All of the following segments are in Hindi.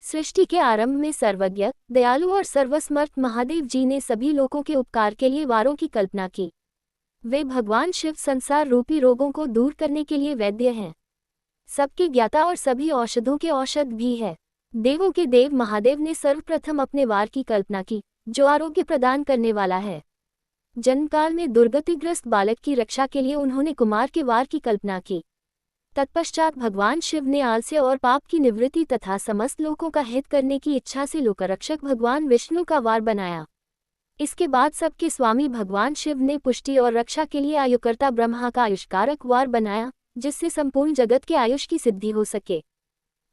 सृष्टि के आरंभ में सर्वज्ञ, दयालु और सर्वसमर्थ महादेव जी ने सभी लोगों के उपकार के लिए वारों की कल्पना की। वे भगवान शिव संसार रूपी रोगों को दूर करने के लिए वैद्य हैं, सबके ज्ञाता और सभी औषधों के औषध भी है। देवों के देव महादेव ने सर्वप्रथम अपने वार की कल्पना की, जो आरोग्य प्रदान करने वाला है। जन्मकाल में दुर्गतिग्रस्त बालक की रक्षा के लिए उन्होंने कुमार के वार की कल्पना की। तत्पश्चात भगवान शिव ने आलस्य और पाप की निवृत्ति तथा समस्त लोगों का हित करने की इच्छा से लोकरक्षक भगवान विष्णु का वार बनाया। इसके बाद सबके स्वामी भगवान शिव ने पुष्टि और रक्षा के लिए आयुकर्ता ब्रह्मा का आयुष्कारक वार बनाया, जिससे संपूर्ण जगत के आयुष की सिद्धि हो सके।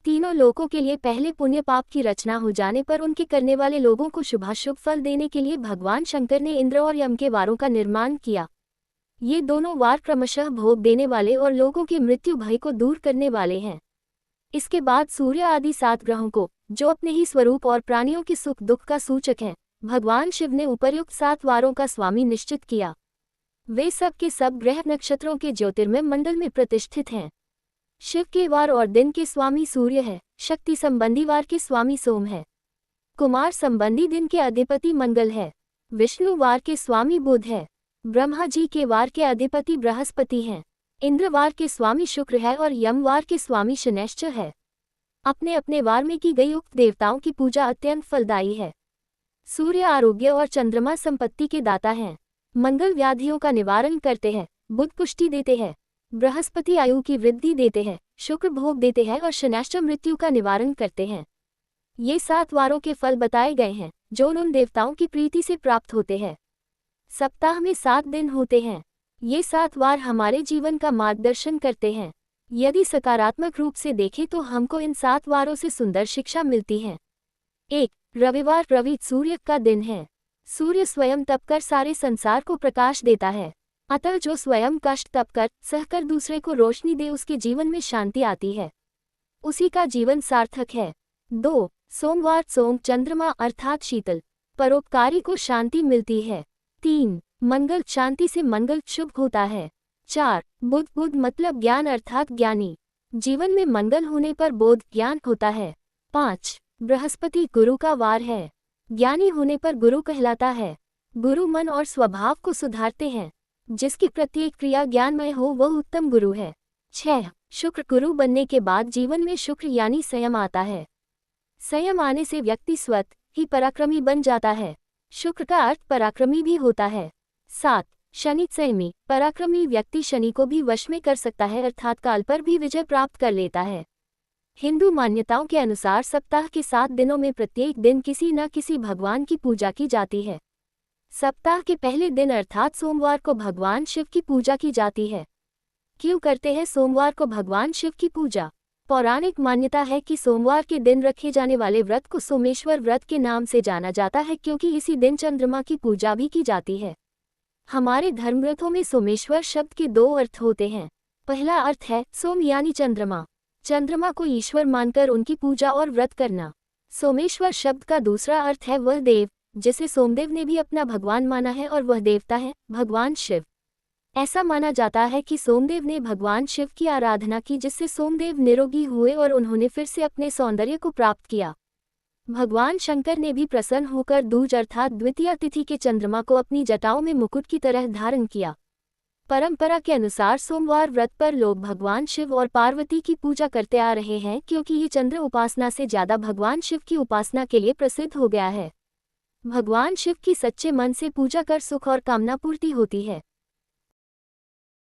तीनों लोकों के लिए पहले पुण्य पाप की रचना हो जाने पर उनके करने वाले लोगों को शुभाशुभ फल देने के लिए भगवान शंकर ने इंद्र और यम के वारों का निर्माण किया। ये दोनों वार क्रमशः भोग देने वाले और लोगों के मृत्यु भय को दूर करने वाले हैं। इसके बाद सूर्य आदि 7 ग्रहों को, जो अपने ही स्वरूप और प्राणियों के सुख दुख का सूचक हैं, भगवान शिव ने उपर्युक्त 7 वारों का स्वामी निश्चित किया। वे सब के सब ग्रह नक्षत्रों के ज्योतिर्मय मंडल में प्रतिष्ठित हैं। शिव के वार और दिन के स्वामी सूर्य है, शक्ति संबंधी वार के स्वामी सोम है, कुमार संबंधी दिन के अधिपति मंगल है, विष्णु वार के स्वामी बुध है, ब्रह्मा जी के वार के अधिपति बृहस्पति हैं, इंद्र वार के स्वामी शुक्र है और यम वार के स्वामी शनैश्चर है। अपने अपने वार में की गई उक्त देवताओं की पूजा अत्यंत फलदायी है। सूर्य आरोग्य और चंद्रमा संपत्ति के दाता हैं। मंगल व्याधियों का निवारण करते हैं, बुध पुष्टि देते हैं, बृहस्पति आयु की वृद्धि देते हैं, शुक्र भोग देते हैं और शनैश्चर मृत्यु का निवारण करते हैं। ये 7 वारों के फल बताए गए हैं, जो उन देवताओं की प्रीति से प्राप्त होते हैं। सप्ताह में 7 दिन होते हैं। ये 7 वार हमारे जीवन का मार्गदर्शन करते हैं। यदि सकारात्मक रूप से देखें तो हमको इन 7 वारों से सुंदर शिक्षा मिलती है। 1. रविवार रवि सूर्य का दिन है। सूर्य स्वयं तपकर सारे संसार को प्रकाश देता है, अतः जो स्वयं कष्ट तपकर सहकर दूसरे को रोशनी दे उसके जीवन में शांति आती है, उसी का जीवन सार्थक है। 2. सोमवार सोम चंद्रमा अर्थात शीतल, परोपकारी को शांति मिलती है। 3. मंगल शांति से मंगल शुभ होता है। 4. बुध बुध मतलब ज्ञान अर्थात ज्ञानी, जीवन में मंगल होने पर बोध ज्ञान होता है। 5. बृहस्पति गुरु का वार है, ज्ञानी होने पर गुरु कहलाता है। गुरु मन और स्वभाव को सुधारते हैं, जिसकी प्रत्येक क्रिया ज्ञानमय हो वह उत्तम गुरु है। 6. शुक्र गुरु बनने के बाद जीवन में शुक्र यानी संयम आता है। संयम आने से व्यक्ति स्वतः ही पराक्रमी बन जाता है। शुक्र का अर्थ पराक्रमी भी होता है। 7. शनि संयमी, पराक्रमी व्यक्ति शनि को भी वश में कर सकता है अर्थात काल पर भी विजय प्राप्त कर लेता है। हिंदू मान्यताओं के अनुसार सप्ताह के 7 दिनों में प्रत्येक दिन किसी न किसी भगवान की पूजा की जाती है। सप्ताह के पहले दिन अर्थात सोमवार को भगवान शिव की पूजा की जाती है। क्यों करते हैं सोमवार को भगवान शिव की पूजा? पौराणिक मान्यता है कि सोमवार के दिन रखे जाने वाले व्रत को सोमेश्वर व्रत के नाम से जाना जाता है, क्योंकि इसी दिन चंद्रमा की पूजा भी की जाती है। हमारे धर्मग्रंथों में सोमेश्वर शब्द के 2 अर्थ होते हैं। पहला अर्थ है सोम यानी चंद्रमा, चंद्रमा को ईश्वर मानकर उनकी पूजा और व्रत करना। सोमेश्वर शब्द का दूसरा अर्थ है वह देव, जिसे सोमदेव ने भी अपना भगवान माना है और वह देवता है भगवान शिव। ऐसा माना जाता है कि सोमदेव ने भगवान शिव की आराधना की, जिससे सोमदेव निरोगी हुए और उन्होंने फिर से अपने सौंदर्य को प्राप्त किया। भगवान शंकर ने भी प्रसन्न होकर दूज अर्थात द्वितीय तिथि के चंद्रमा को अपनी जटाओं में मुकुट की तरह धारण किया। परंपरा के अनुसार सोमवार व्रत पर लोग भगवान शिव और पार्वती की पूजा करते आ रहे हैं, क्योंकि ये चंद्र उपासना से ज्यादा भगवान शिव की उपासना के लिए प्रसिद्ध हो गया है। भगवान शिव की सच्चे मन से पूजा कर सुख और कामना पूर्ति होती है।